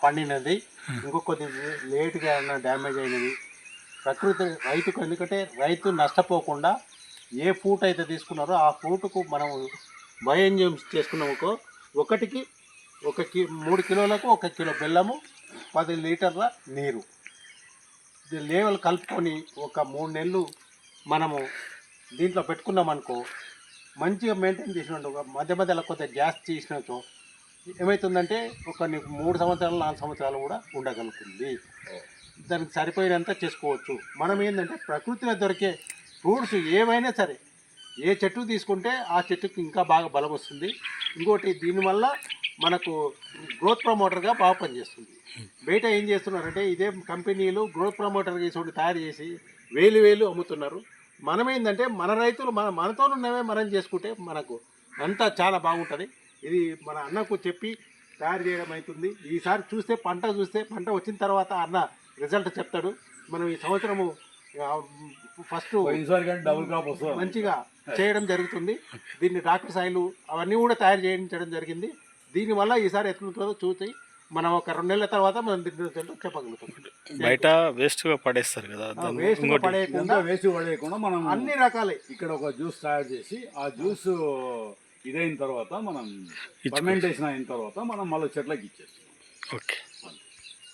పండినది, ఇంకొకటి లేట్గా ఏమన్నా డ్యామేజ్ అయినది. ప్రకృతి రైతుకు, ఎందుకంటే రైతు నష్టపోకుండా ఏ ఫ్రూట్ అయితే తీసుకున్నారో ఆ ఫ్రూట్కు మనం బయోఎంజైమ్స్ చేసుకున్నామనుకో, ఒకటికి 3 కిలోలకు 1 కిలో బెల్లము, 10 లీటర్ల నీరు ఇది లేవల్ కలుపుకొని ఒక 3 నెలలు మనము దీంట్లో పెట్టుకున్నామనుకో, మంచిగా మెయింటైన్ చేసినట్టు మధ్య మధ్యలో కొద్దిగా గ్యాస్ తీసినట్టు ఏమవుతుందంటే నీకు 3 సంవత్సరాలు 4 సంవత్సరాలు కూడా ఉండగలుగుతుంది. దానికి సరిపోయినంత చేసుకోవచ్చు. మనం ఏంటంటే ప్రకృతిలో దొరికే ఫ్రూట్స్ ఏవైనా సరే, ఏ చెట్టు తీసుకుంటే ఆ చెట్టుకి ఇంకా బాగా బలం వస్తుంది. ఇంకోటి దీనివల్ల మనకు గ్రోత్ ప్రమోటర్గా బాగా పనిచేస్తుంది. బయట ఏం చేస్తున్నారంటే ఇదే కంపెనీలు గ్రోత్ ప్రమోటర్ చేసి తయారు చేసి వేలు అమ్ముతున్నారు. మనం ఏంటంటే మన రైతులు మనతో ఉన్నవే మనం చేసుకుంటే మనకు అంతా చాలా బాగుంటుంది. ఇది మన అన్నకు చెప్పి తయారు చేయడం అవుతుంది. ఈసారి పంట వచ్చిన తర్వాత అన్న రిజల్ట్ చెప్తాడు. మనం ఈ సంవత్సరము ఫస్ట్ డబుల్ క్రాప్ వస్తుంది, మంచిగా చేయడం జరుగుతుంది. దీన్ని డాక్టర్ సాయిలు అవన్నీ కూడా తయారు చేయించడం జరిగింది. దీనివల్ల ఈసారి ఎట్లుంటుందో చూసి మనం ఒక 2 నెలల తర్వాత మనం దీని రిజల్ట్ చెప్పగలుగుతాం. బయట వేస్ట్గా పడేస్తారు కదా, వేస్ట్ పడేయకుండా మనం అన్ని రకాలే ఇక్కడ ఒక జ్యూస్ తయారు చేసి ఆ జ్యూస్ ఇదైన తర్వాత మనం ఫర్మెంటేషన్ అయిన తర్వాత మనం మళ్ళీ చెట్లకి ఇచ్చేస్తాం. ఓకే.